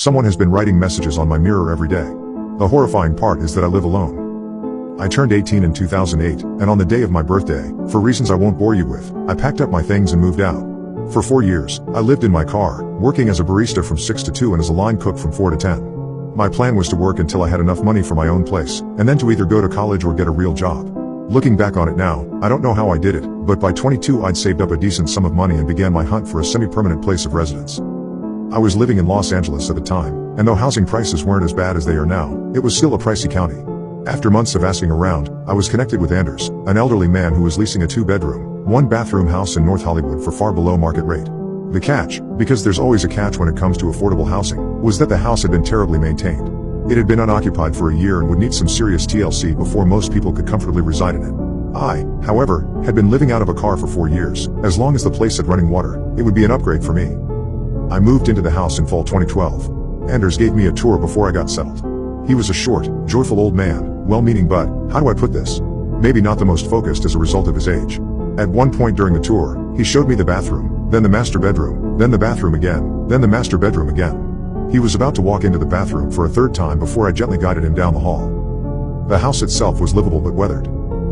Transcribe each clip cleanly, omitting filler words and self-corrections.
Someone has been writing messages on my mirror every day. The horrifying part is that I live alone. I turned 18 in 2008, and on the day of my birthday, for reasons I won't bore you with, I packed up my things and moved out. For 4 years, I lived in my car, working as a barista from 6 to 2 and as a line cook from 4 to 10. My plan was to work until I had enough money for my own place, and then to either go to college or get a real job. Looking back on it now, I don't know how I did it, but by 22 I'd saved up a decent sum of money and began my hunt for a semi-permanent place of residence. I was living in Los Angeles at the time, and though housing prices weren't as bad as they are now, it was still a pricey county. After months of asking around, I was connected with Anders, an elderly man who was leasing a 2-bedroom, 1-bathroom house in North Hollywood for far below market rate. The catch, because there's always a catch when it comes to affordable housing, was that the house had been terribly maintained. It had been unoccupied for a year and would need some serious TLC before most people could comfortably reside in it. I, however, had been living out of a car for 4 years. As long as the place had running water, it would be an upgrade for me. I moved into the house in fall 2012. Anders gave me a tour before I got settled. He was a short, joyful old man, well-meaning but, how do I put this? Maybe not the most focused as a result of his age. At one point during the tour, he showed me the bathroom, then the master bedroom, then the bathroom again, then the master bedroom again. He was about to walk into the bathroom for a third time before I gently guided him down the hall. The house itself was livable but weathered.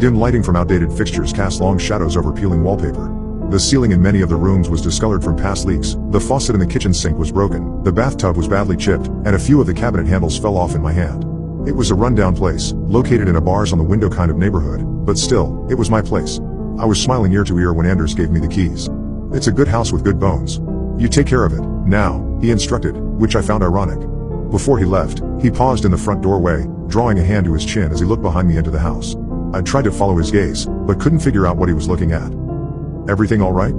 Dim lighting from outdated fixtures cast long shadows over peeling wallpaper. The ceiling in many of the rooms was discolored from past leaks, the faucet in the kitchen sink was broken, the bathtub was badly chipped, and a few of the cabinet handles fell off in my hand. It was a rundown place, located in a bars on the window kind of neighborhood, but still, it was my place. I was smiling ear to ear when Anders gave me the keys. It's a good house with good bones. You take care of it, now, he instructed, which I found ironic. Before he left, he paused in the front doorway, drawing a hand to his chin as he looked behind me into the house. I tried to follow his gaze, but couldn't figure out what he was looking at. Everything all right?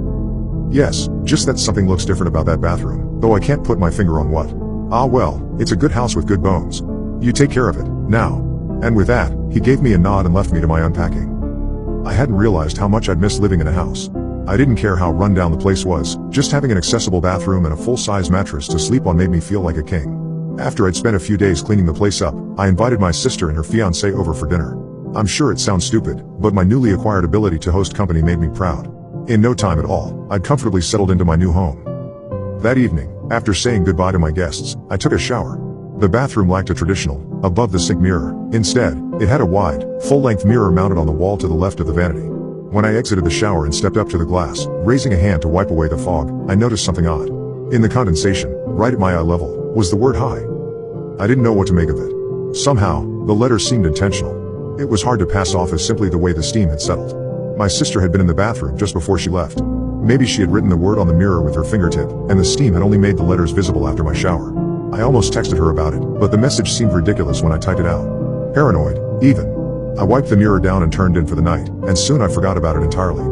Yes, just that something looks different about that bathroom, though I can't put my finger on what. Ah well, it's a good house with good bones. You take care of it, now. And with that, he gave me a nod and left me to my unpacking. I hadn't realized how much I'd missed living in a house. I didn't care how run down the place was, just having an accessible bathroom and a full-size mattress to sleep on made me feel like a king. After I'd spent a few days cleaning the place up, I invited my sister and her fiancé over for dinner. I'm sure it sounds stupid, but my newly acquired ability to host company made me proud. In no time at all, I'd comfortably settled into my new home. That evening, after saying goodbye to my guests, I took a shower. The bathroom lacked a traditional, above-the-sink mirror. Instead, it had a wide, full-length mirror mounted on the wall to the left of the vanity. When I exited the shower and stepped up to the glass, raising a hand to wipe away the fog, I noticed something odd. In the condensation, right at my eye level, was the word hi. I didn't know what to make of it. Somehow, the letter seemed intentional. It was hard to pass off as simply the way the steam had settled. My sister had been in the bathroom just before she left. Maybe she had written the word on the mirror with her fingertip, and the steam had only made the letters visible after my shower. I almost texted her about it, but the message seemed ridiculous when I typed it out. Paranoid, even. I wiped the mirror down and turned in for the night, and soon I forgot about it entirely.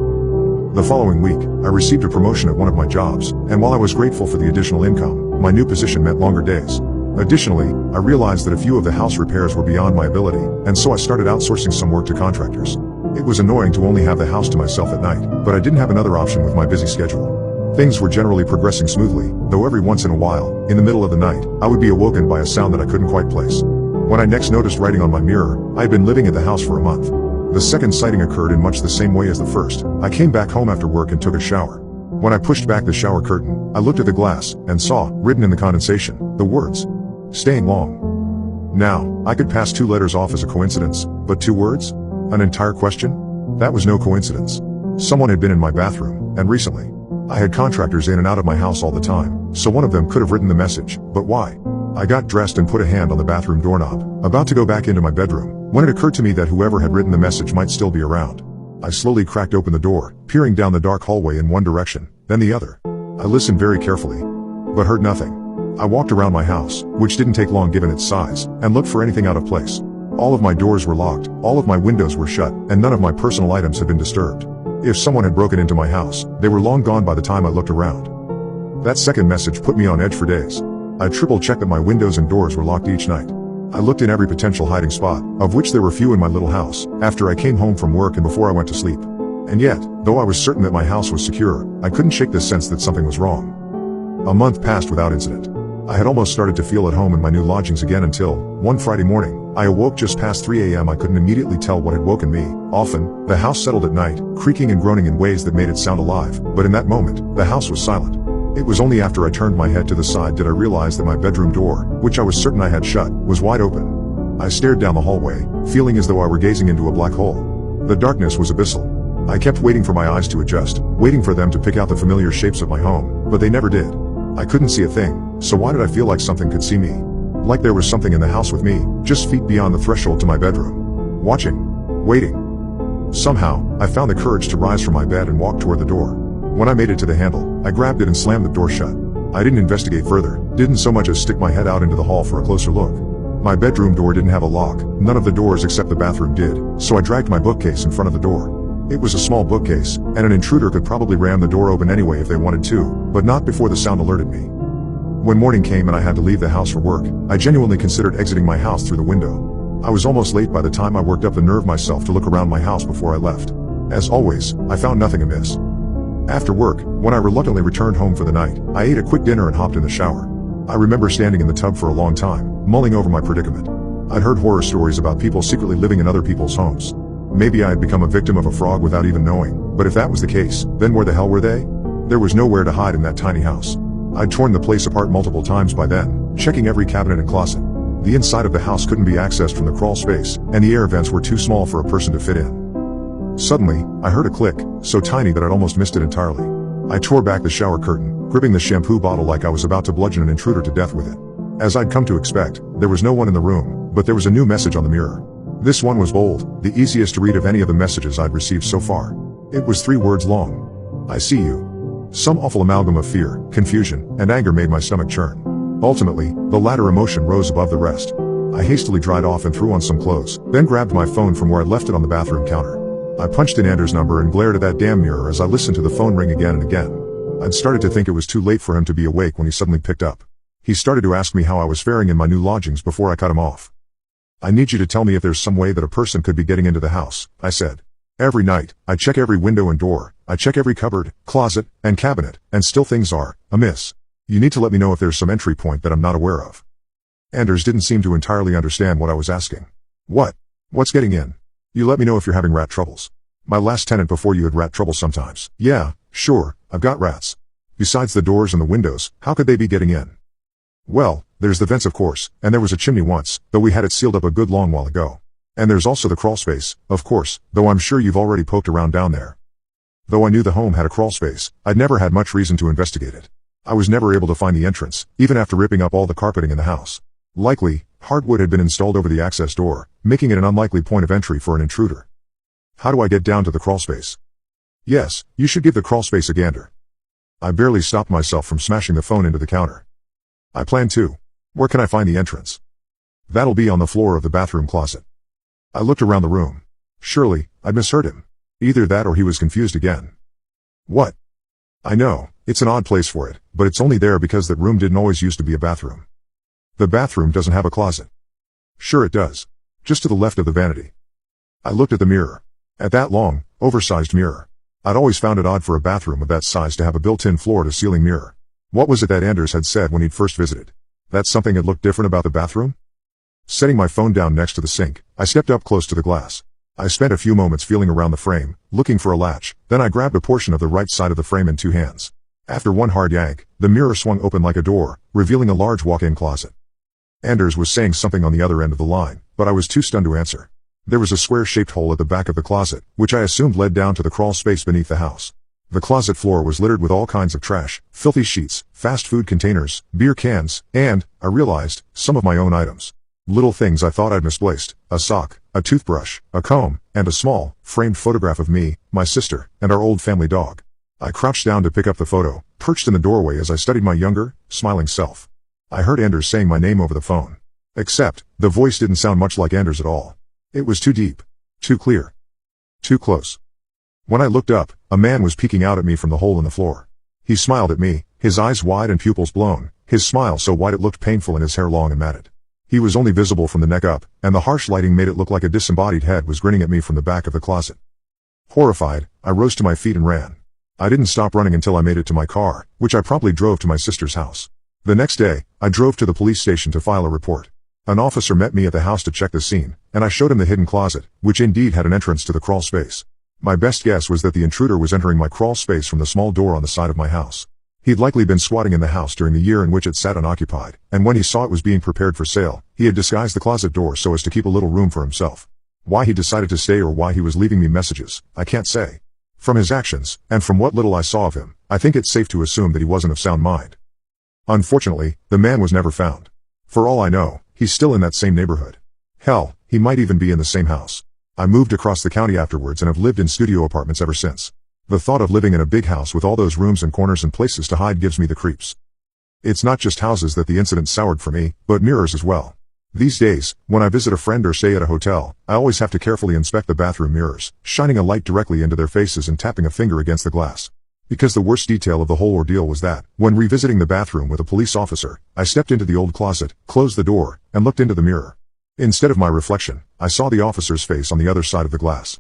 The following week, I received a promotion at one of my jobs, and while I was grateful for the additional income, my new position meant longer days. Additionally, I realized that a few of the house repairs were beyond my ability, and so I started outsourcing some work to contractors. It was annoying to only have the house to myself at night, but I didn't have another option with my busy schedule. Things were generally progressing smoothly, though every once in a while, in the middle of the night, I would be awoken by a sound that I couldn't quite place. When I next noticed writing on my mirror, I had been living at the house for a month. The second sighting occurred in much the same way as the first. I came back home after work and took a shower. When I pushed back the shower curtain, I looked at the glass, and saw, written in the condensation, the words, "Staying long." Now, I could pass 2 letters off as a coincidence, but 2 words? An entire question? That was no coincidence. Someone had been in my bathroom, and recently. I had contractors in and out of my house all the time, so one of them could have written the message, but why? I got dressed and put a hand on the bathroom doorknob, about to go back into my bedroom, when it occurred to me that whoever had written the message might still be around. I slowly cracked open the door, peering down the dark hallway in one direction, then the other. I listened very carefully, but heard nothing. I walked around my house, which didn't take long given its size, and looked for anything out of place. All of my doors were locked, all of my windows were shut, and none of my personal items had been disturbed. If someone had broken into my house, they were long gone by the time I looked around. That second message put me on edge for days. I triple-checked that my windows and doors were locked each night. I looked in every potential hiding spot, of which there were few in my little house, after I came home from work and before I went to sleep. And yet, though I was certain that my house was secure, I couldn't shake the sense that something was wrong. A month passed without incident. I had almost started to feel at home in my new lodgings again until, one Friday morning, I awoke just past 3 a.m. I couldn't immediately tell what had woken me. Often, the house settled at night, creaking and groaning in ways that made it sound alive, but in that moment, the house was silent. It was only after I turned my head to the side did I realize that my bedroom door, which I was certain I had shut, was wide open. I stared down the hallway, feeling as though I were gazing into a black hole. The darkness was abyssal. I kept waiting for my eyes to adjust, waiting for them to pick out the familiar shapes of my home, but they never did. I couldn't see a thing, so why did I feel like something could see me? Like there was something in the house with me, just feet beyond the threshold to my bedroom. Watching. Waiting. Somehow, I found the courage to rise from my bed and walk toward the door. When I made it to the handle, I grabbed it and slammed the door shut. I didn't investigate further, didn't so much as stick my head out into the hall for a closer look. My bedroom door didn't have a lock, none of the doors except the bathroom did, so I dragged my bookcase in front of the door. It was a small bookcase, and an intruder could probably ram the door open anyway if they wanted to, but not before the sound alerted me. When morning came and I had to leave the house for work, I genuinely considered exiting my house through the window. I was almost late by the time I worked up the nerve myself to look around my house before I left. As always, I found nothing amiss. After work, when I reluctantly returned home for the night, I ate a quick dinner and hopped in the shower. I remember standing in the tub for a long time, mulling over my predicament. I'd heard horror stories about people secretly living in other people's homes. Maybe I had become a victim of a frog without even knowing, but if that was the case, then where the hell were they? There was nowhere to hide in that tiny house. I'd torn the place apart multiple times by then, checking every cabinet and closet. The inside of the house couldn't be accessed from the crawl space, and the air vents were too small for a person to fit in. Suddenly, I heard a click, so tiny that I'd almost missed it entirely. I tore back the shower curtain, gripping the shampoo bottle like I was about to bludgeon an intruder to death with it. As I'd come to expect, there was no one in the room, but there was a new message on the mirror. This one was bold, the easiest to read of any of the messages I'd received so far. It was 3 words long. I see you. Some awful amalgam of fear, confusion, and anger made my stomach churn. Ultimately, the latter emotion rose above the rest. I hastily dried off and threw on some clothes, then grabbed my phone from where I'd left it on the bathroom counter. I punched in Anders' number and glared at that damn mirror as I listened to the phone ring again and again. I'd started to think it was too late for him to be awake when he suddenly picked up. He started to ask me how I was faring in my new lodgings before I cut him off. I need you to tell me if there's some way that a person could be getting into the house, I said. Every night, I check every window and door, I check every cupboard, closet, and cabinet, and still things are amiss. You need to let me know if there's some entry point that I'm not aware of. Anders didn't seem to entirely understand what I was asking. What? What's getting in? You let me know if you're having rat troubles. My last tenant before you had rat trouble sometimes. Yeah, sure, I've got rats. Besides the doors and the windows, how could they be getting in? Well, there's the vents of course, and there was a chimney once, though we had it sealed up a good long while ago. And there's also the crawl space, of course, though I'm sure you've already poked around down there. Though I knew the home had a crawl space, I'd never had much reason to investigate it. I was never able to find the entrance, even after ripping up all the carpeting in the house. Likely, hardwood had been installed over the access door, making it an unlikely point of entry for an intruder. How do I get down to the crawl space? Yes, you should give the crawl space a gander. I barely stopped myself from smashing the phone into the counter. I plan to. Where can I find the entrance? That'll be on the floor of the bathroom closet. I looked around the room. Surely, I'd misheard him. Either that or he was confused again. What? I know, it's an odd place for it, but it's only there because that room didn't always used to be a bathroom. The bathroom doesn't have a closet. Sure it does. Just to the left of the vanity. I looked at the mirror. At that long, oversized mirror. I'd always found it odd for a bathroom of that size to have a built-in floor-to-ceiling mirror. What was it that Anders had said when he'd first visited? That something had looked different about the bathroom? Setting my phone down next to the sink, I stepped up close to the glass. I spent a few moments feeling around the frame, looking for a latch, then I grabbed a portion of the right side of the frame in 2 hands. After one hard yank, the mirror swung open like a door, revealing a large walk-in closet. Anders was saying something on the other end of the line, but I was too stunned to answer. There was a square-shaped hole at the back of the closet, which I assumed led down to the crawl space beneath the house. The closet floor was littered with all kinds of trash, filthy sheets, fast food containers, beer cans, and, I realized, some of my own items. Little things I thought I'd misplaced, a sock, a toothbrush, a comb, and a small, framed photograph of me, my sister, and our old family dog. I crouched down to pick up the photo, perched in the doorway as I studied my younger, smiling self. I heard Anders saying my name over the phone. Except, the voice didn't sound much like Anders at all. It was too deep. Too clear. Too close. When I looked up, a man was peeking out at me from the hole in the floor. He smiled at me, his eyes wide and pupils blown, his smile so wide it looked painful and his hair long and matted. He was only visible from the neck up, and the harsh lighting made it look like a disembodied head was grinning at me from the back of the closet. Horrified, I rose to my feet and ran. I didn't stop running until I made it to my car, which I promptly drove to my sister's house. The next day, I drove to the police station to file a report. An officer met me at the house to check the scene, and I showed him the hidden closet, which indeed had an entrance to the crawl space. My best guess was that the intruder was entering my crawl space from the small door on the side of my house. He'd likely been squatting in the house during the year in which it sat unoccupied, and when he saw it was being prepared for sale, he had disguised the closet door so as to keep a little room for himself. Why he decided to stay or why he was leaving me messages, I can't say. From his actions, and from what little I saw of him, I think it's safe to assume that he wasn't of sound mind. Unfortunately, the man was never found. For all I know, he's still in that same neighborhood. Hell, he might even be in the same house. I moved across the county afterwards and have lived in studio apartments ever since. The thought of living in a big house with all those rooms and corners and places to hide gives me the creeps. It's not just houses that the incident soured for me, but mirrors as well. These days, when I visit a friend or stay at a hotel, I always have to carefully inspect the bathroom mirrors, shining a light directly into their faces and tapping a finger against the glass. Because the worst detail of the whole ordeal was that, when revisiting the bathroom with a police officer, I stepped into the old closet, closed the door, and looked into the mirror. Instead of my reflection, I saw the officer's face on the other side of the glass.